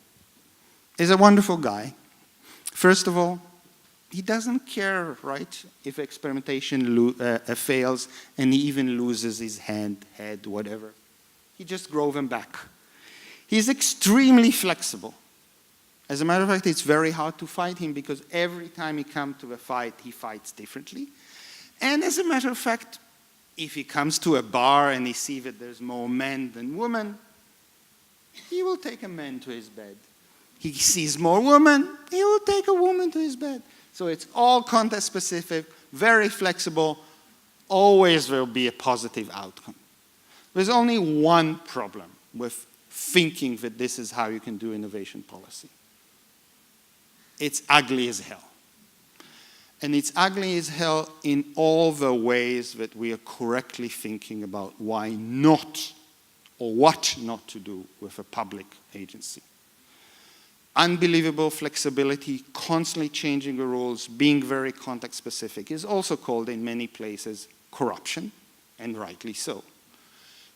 Speaker 4: is a wonderful guy. First of all, he doesn't care, right, if experimentation fails and he even loses his hand, head, whatever. He just grows them back. He's extremely flexible. As a matter of fact, it's very hard to fight him because every time he comes to a fight, he fights differently. And as a matter of fact, if he comes to a bar and he sees that there's more men than women, he will take a man to his bed. He sees more women, he will take a woman to his bed. So it's all context specific, very flexible, always will be a positive outcome. There's only one problem with thinking that this is how you can do innovation policy. It's ugly as hell. And it's ugly as hell in all the ways that we are correctly thinking about why not or what not to do with a public agency. Unbelievable flexibility, constantly changing the rules, being very context specific is also called in many places corruption, and rightly so.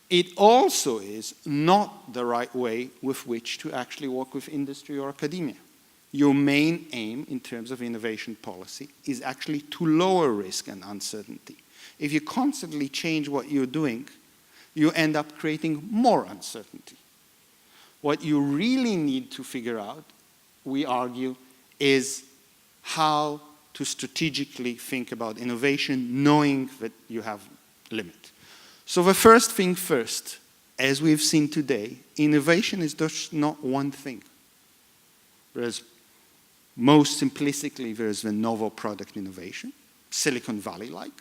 Speaker 4: It also is not the right way with which to actually work with industry or academia. Your main aim in terms of innovation policy is actually to lower risk and uncertainty. If you constantly change what you're doing, you end up creating more uncertainty. What you really need to figure out, we argue, is how to strategically think about innovation, knowing that you have limit. So the first thing first, as we've seen today, innovation is just not one thing. There's most simplistically, there's the novel product innovation, Silicon Valley-like.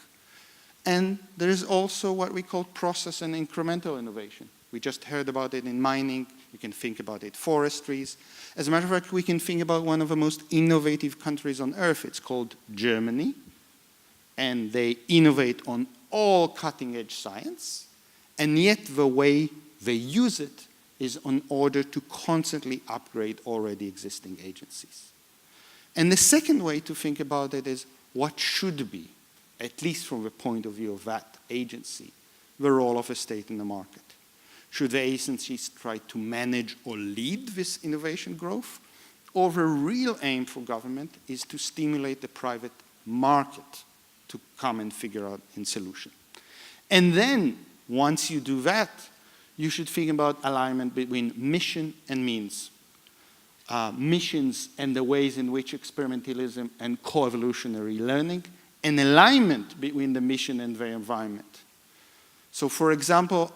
Speaker 4: And there is also what we call process and incremental innovation. We just heard about it in mining. You can think about it forestries. As a matter of fact, we can think about one of the most innovative countries on earth. It's called Germany. And they innovate on all cutting-edge science. And yet the way they use it is in order to constantly upgrade already existing agencies. And the second way to think about it is what should be, at least from the point of view of that agency, the role of a state in the market. Should the agencies try to manage or lead this innovation growth? Or the real aim for government is to stimulate the private market to come and figure out a solution. And then, once you do that, you should think about alignment between mission and means. Missions and the ways in which experimentalism and co-evolutionary learning, and alignment between the mission and the environment. So for example,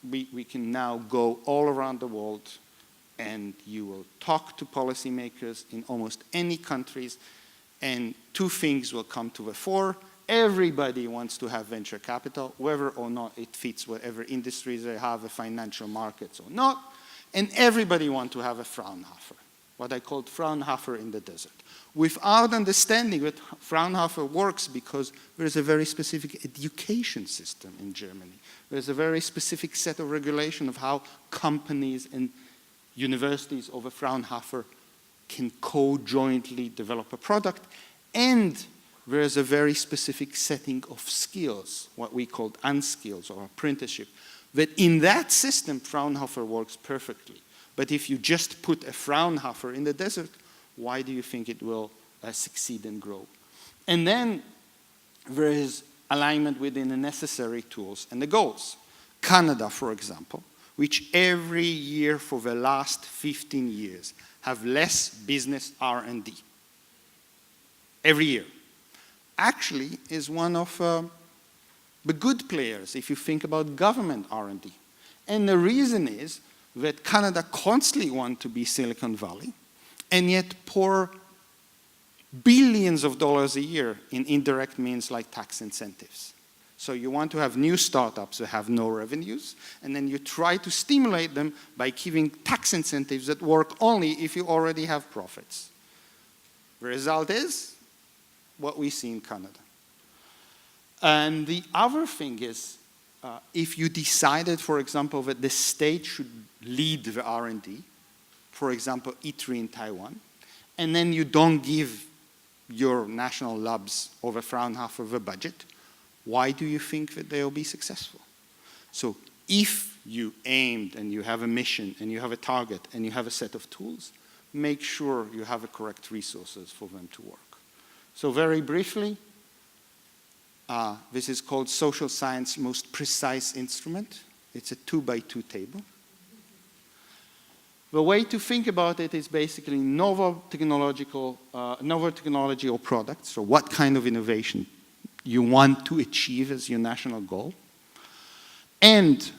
Speaker 4: we can now go all around the world and you will talk to policymakers in almost any countries, and two things will come to the fore. Everybody wants to have venture capital, whether or not it fits whatever industries they have, the financial markets or not. And everybody wants to have a Fraunhofer, what I called Fraunhofer in the desert, without understanding that Fraunhofer works because there's a very specific education system in Germany. There's a very specific set of regulation of how companies and universities of a Fraunhofer can co-jointly develop a product. And there's a very specific setting of skills, what we call unskills or apprenticeship, that in that system, Fraunhofer works perfectly. But if you just put a Fraunhofer in the desert, why do you think it will succeed and grow? And then there is alignment within the necessary tools and the goals. Canada, for example, which every year for the last 15 years have less business R&D. Every year. Actually is one of the good players if you think about government R&D. And the reason is that Canada constantly wants to be Silicon Valley and yet pour billions of dollars a year in indirect means like tax incentives. So you want to have new startups that have no revenues, and then you try to stimulate them by giving tax incentives that work only if you already have profits. The result is what we see in Canada. And the other thing is, if you decided, for example, that the state should lead the R&D, for example, ITRI in Taiwan, and then you don't give your national labs over Fraunhofer the budget, why do you think that they'll be successful? So if you aimed and you have a mission and you have a target and you have a set of tools, make sure you have the correct resources for them to work. So very briefly, this is called social science most precise instrument. It's a 2x2 table. The way to think about it is basically novel technology or products, so what kind of innovation you want to achieve as your national goal, and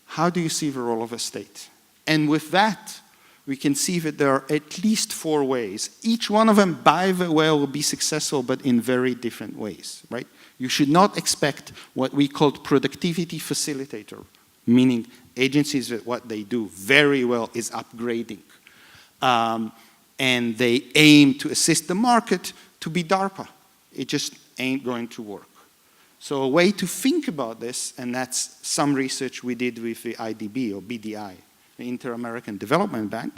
Speaker 4: how do you see the role of a state. And with that, we can see that there are at least 4 ways. Each one of them, by the way, will be successful, but in very different ways, right? You should not expect what we call productivity facilitator, meaning agencies that what they do very well is upgrading. And they aim to assist the market to be DARPA. It just ain't going to work. So a way to think about this, and that's some research we did with the IDB or BDI, the Inter-American Development Bank,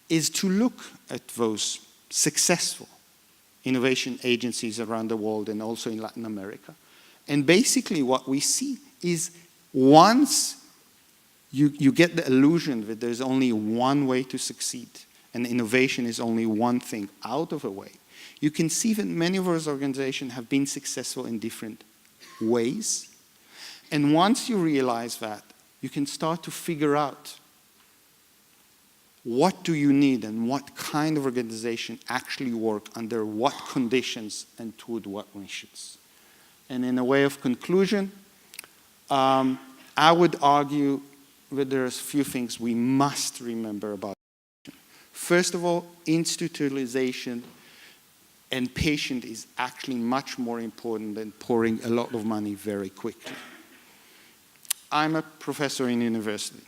Speaker 4: is to look at those successful innovation agencies around the world and also in Latin America. And basically what we see is once you get the illusion that there's only one way to succeed and innovation is only one thing out of a way, you can see that many of those organizations have been successful in different ways. And once you realize that, you can start to figure out what do you need and what kind of organization actually work under what conditions and toward what missions. And in a way of conclusion, I would argue that there's a few things we must remember about it. First of all, institutionalization and patient is actually much more important than pouring a lot of money very quickly. I'm a professor in university.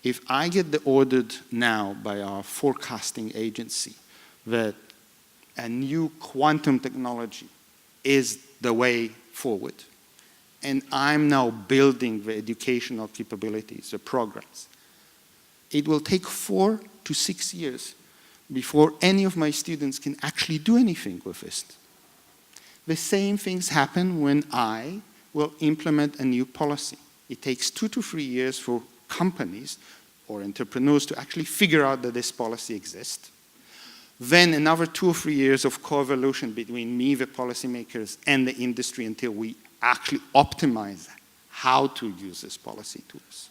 Speaker 4: If I get the ordered now by our forecasting agency that a new quantum technology is the way forward, and I'm now building the educational capabilities, the programs, it will take 4 to 6 years before any of my students can actually do anything with this. The same things happen when I will implement a new policy. It takes 2 to 3 years for companies or entrepreneurs to actually figure out that this policy exists. Then another 2 or 3 years of co-evolution between me, the policymakers, and the industry until we actually optimize how to use this policy tools.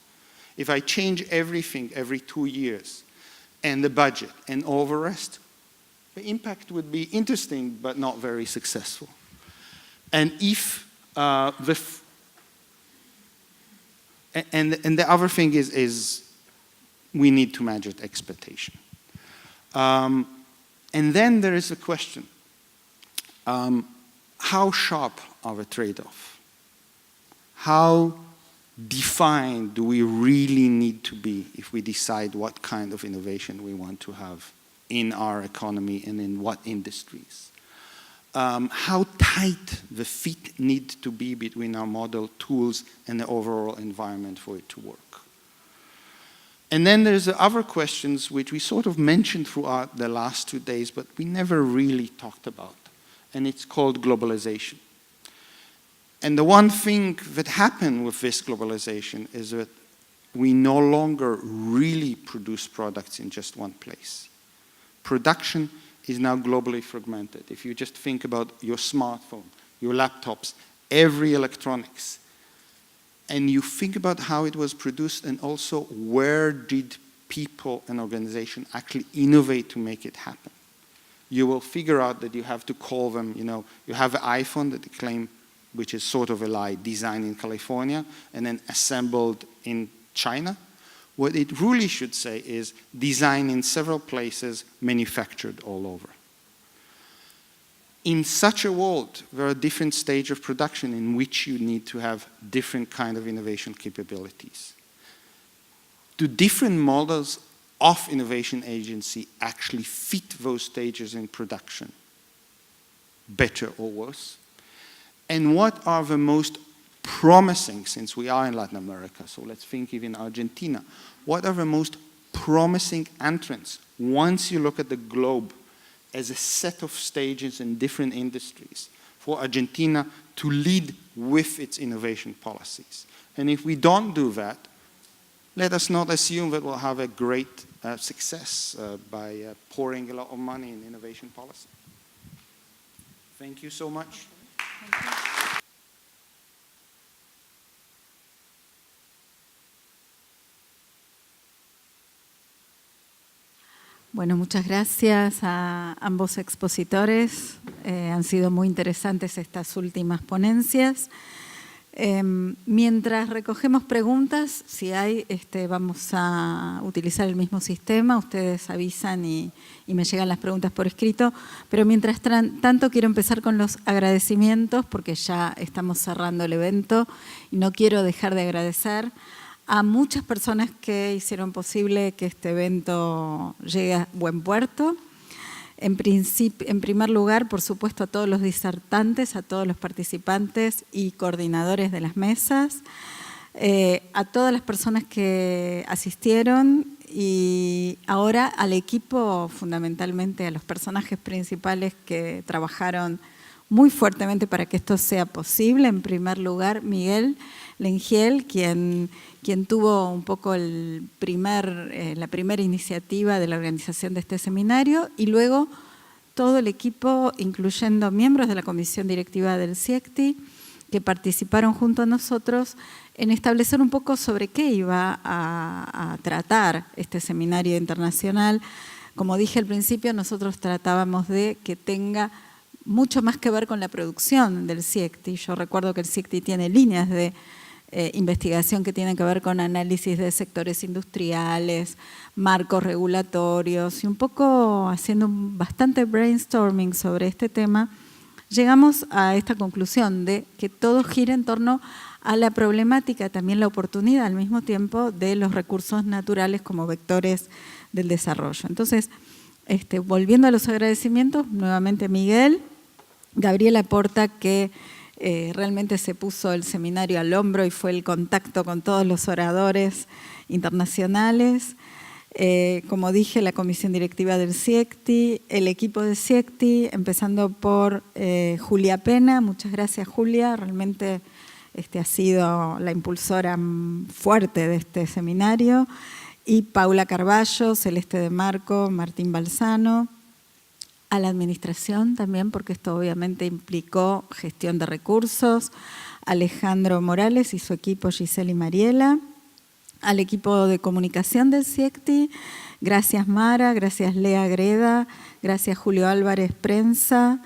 Speaker 4: If I change everything every 2 years, and the budget and all the rest, the impact would be interesting but not very successful. And if the other thing is we need to manage expectation. And then there is a question. How sharp are the trade-offs? How defined do we really need to be if we decide what kind of innovation we want to have in our economy and in what industries? How tight the fit needs to be between our model tools and the overall environment for it to work. And then there's the other questions which we sort of mentioned throughout the last 2 days, but we never really talked about. And it's called globalization. And the one thing that happened with this globalization is that we no longer really produce products in just one place. Production is now globally fragmented. If you just think about your smartphone, your laptops, every electronics, and you think about how it was produced and also where did people and organizations actually innovate to make it happen, you will figure out that you have to call them, you have an iPhone that they claim, which is sort of a lie, designed in California and then assembled in China. What it really should say is designed in several places, manufactured all over. In such a world, there are different stages of production in which you need to have different kind of innovation capabilities. Do different models of innovation agency actually fit those stages in production, better or worse? And what are the most promising, since we are in Latin America, so let's think even Argentina, what are the most promising entrants once you look at the globe as a set of stages in different industries for Argentina to lead with its innovation policies? And if we don't do that, let us not assume that we'll have a great success by pouring a lot of money in innovation policy. Thank you so much.
Speaker 2: Bueno, muchas gracias a ambos expositores. Han sido muy interesantes estas últimas ponencias. Mientras recogemos preguntas, si hay, vamos a utilizar el mismo sistema. Ustedes avisan y me llegan las preguntas por escrito. Pero mientras tanto, quiero empezar con los agradecimientos, porque ya estamos cerrando el evento y no quiero dejar de agradecer a muchas personas que hicieron posible que este evento llegue a buen puerto. En primer lugar, por supuesto, a todos los disertantes, a todos los participantes y coordinadores de las mesas, a todas las personas que asistieron y ahora al equipo, fundamentalmente a los personajes principales que trabajaron muy fuertemente para que esto sea posible. En primer lugar, Miguel Lengiel, quien tuvo un poco la primera iniciativa de la organización de este seminario, y luego todo el equipo, incluyendo miembros de la comisión directiva del CIECTI, que participaron junto a nosotros en establecer un poco sobre qué iba a tratar este seminario internacional. Como dije al principio, nosotros tratábamos de que tenga mucho más que ver con la producción del CIECTI. Yo recuerdo que el CIECTI tiene líneas de investigación que tienen que ver con análisis de sectores industriales, marcos regulatorios, y un poco haciendo bastante brainstorming sobre este tema, llegamos a esta conclusión de que todo gira en torno a la problemática, también la oportunidad al mismo tiempo de los recursos naturales como vectores del desarrollo. Entonces, volviendo a los agradecimientos, nuevamente Miguel, Gabriela Porta, que realmente se puso el seminario al hombro y fue el contacto con todos los oradores internacionales. Como dije, la comisión directiva del CIECTI, el equipo del CIECTI, empezando por Julia Pena. Muchas gracias, Julia. Realmente ha sido la impulsora fuerte de este seminario. Y Paula Carballo, Celeste de Marco, Martín Balzano. A la administración también, porque esto obviamente implicó gestión de recursos, Alejandro Morales y su equipo, Giselle y Mariela, al equipo de comunicación del CIECTI, gracias Mara, gracias Lea Greda, gracias Julio Álvarez Prensa,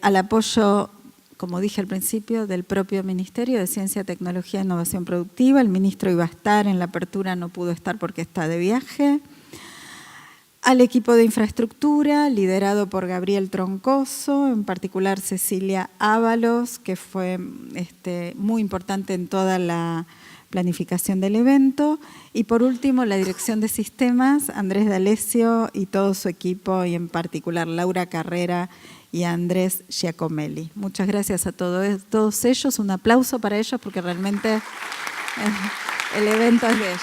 Speaker 2: al apoyo, como dije al principio, del propio Ministerio de Ciencia, Tecnología e Innovación Productiva. El ministro iba a estar en la apertura, no pudo estar porque está de viaje. Al equipo de infraestructura, liderado por Gabriel Troncoso, en particular Cecilia Ábalos, que fue muy importante en toda la planificación del evento. Y por último, la dirección de sistemas, Andrés D'Alessio y todo su equipo, y en particular Laura Carrera y Andrés Giacomelli. Muchas gracias a todos ellos. Un aplauso para ellos porque realmente el evento es de ellos.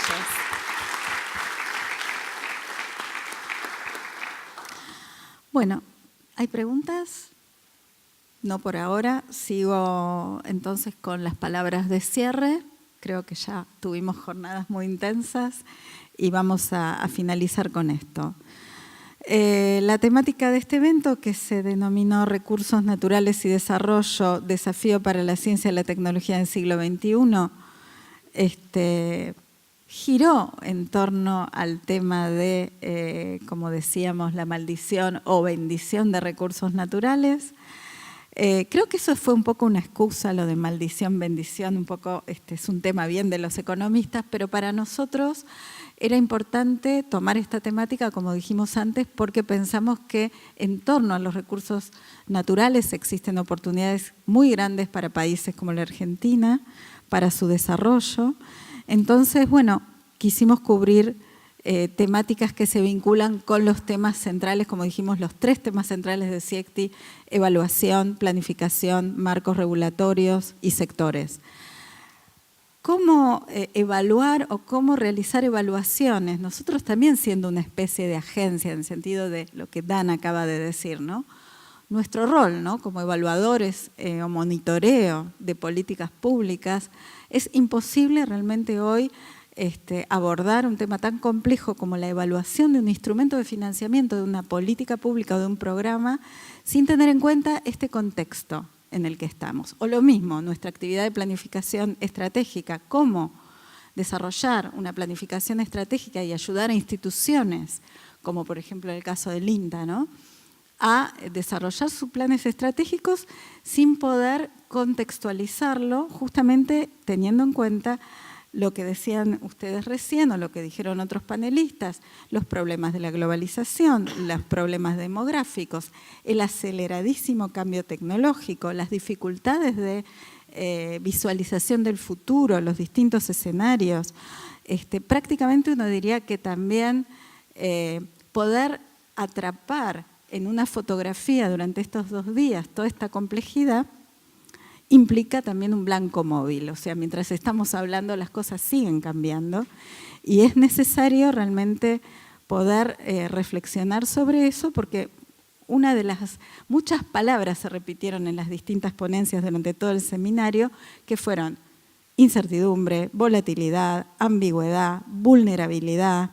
Speaker 2: Bueno, ¿hay preguntas? No por ahora. Sigo entonces con las palabras de cierre. Creo que ya tuvimos jornadas muy intensas y vamos a finalizar con esto. La temática de este evento, que se denominó Recursos Naturales y Desarrollo, Desafío para la Ciencia y la Tecnología del siglo XXI, giró en torno al tema de, como decíamos, la maldición o bendición de recursos naturales. Creo que eso fue un poco una excusa, lo de maldición, bendición, un poco es un tema bien de los economistas, pero para nosotros era importante tomar esta temática, como dijimos antes, porque pensamos que en torno a los recursos naturales existen oportunidades muy grandes para países como la Argentina, para su desarrollo. Entonces, bueno, quisimos cubrir temáticas que se vinculan con los temas centrales, como dijimos, los 3 temas centrales de CIECTI: evaluación, planificación, marcos regulatorios y sectores. ¿Cómo evaluar o cómo realizar evaluaciones? Nosotros también siendo una especie de agencia, en el sentido de lo que Dan acaba de decir, ¿no? Nuestro rol, ¿no?, como evaluadores o monitoreo de políticas públicas, es imposible realmente hoy abordar un tema tan complejo como la evaluación de un instrumento de financiamiento, de una política pública o de un programa, sin tener en cuenta este contexto en el que estamos. O lo mismo, nuestra actividad de planificación estratégica, cómo desarrollar una planificación estratégica y ayudar a instituciones, como por ejemplo en el caso del INTA, ¿no?, a desarrollar sus planes estratégicos sin poder contextualizarlo, justamente teniendo en cuenta lo que decían ustedes recién o lo que dijeron otros panelistas, los problemas de la globalización, los problemas demográficos, el aceleradísimo cambio tecnológico, las dificultades de visualización del futuro, los distintos escenarios. Prácticamente uno diría que también poder atrapar en una fotografía durante estos 2 días toda esta complejidad implica también un blanco móvil. O sea, mientras estamos hablando las cosas siguen cambiando y es necesario realmente poder reflexionar sobre eso, porque una de las muchas palabras se repitieron en las distintas ponencias durante todo el seminario, que fueron incertidumbre, volatilidad, ambigüedad, vulnerabilidad,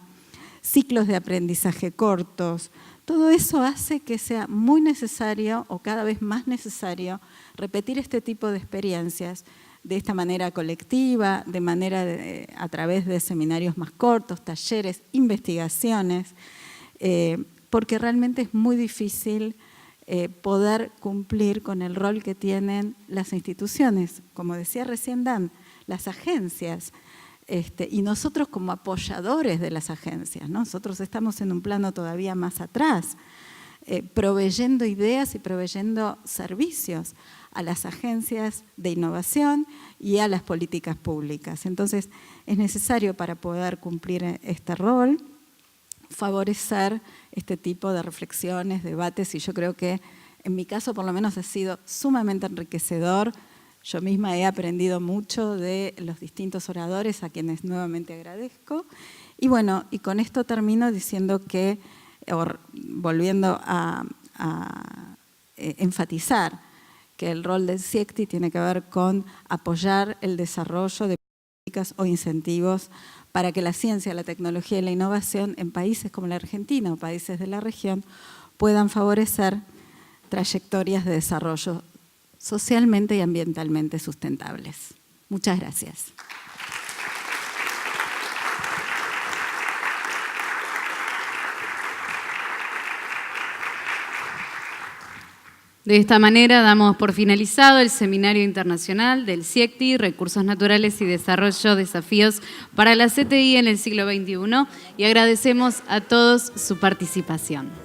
Speaker 2: ciclos de aprendizaje cortos. Todo eso hace que sea muy necesario o cada vez más necesario repetir este tipo de experiencias de esta manera colectiva, de manera a través de seminarios más cortos, talleres, investigaciones, porque realmente es muy difícil poder cumplir con el rol que tienen las instituciones, como decía recién Dan, las agencias, y nosotros como apoyadores de las agencias, ¿no? Nosotros estamos en un plano todavía más atrás, proveyendo ideas y proveyendo servicios a las agencias de innovación y a las políticas públicas. Entonces, es necesario para poder cumplir este rol, favorecer este tipo de reflexiones, debates, y yo creo que en mi caso por lo menos ha sido sumamente enriquecedor. Yo misma he aprendido mucho de los distintos oradores, a quienes nuevamente agradezco. Y bueno, y con esto termino diciendo que, volviendo a enfatizar que el rol del CIECTI tiene que ver con apoyar el desarrollo de políticas o incentivos para que la ciencia, la tecnología y la innovación en países como la Argentina o países de la región puedan favorecer trayectorias de desarrollo socialmente y ambientalmente sustentables. Muchas gracias.
Speaker 1: De esta manera damos por finalizado el Seminario Internacional del CIECTI, Recursos Naturales y Desarrollo, Desafíos para la CTI en el siglo XXI, y agradecemos a todos su participación.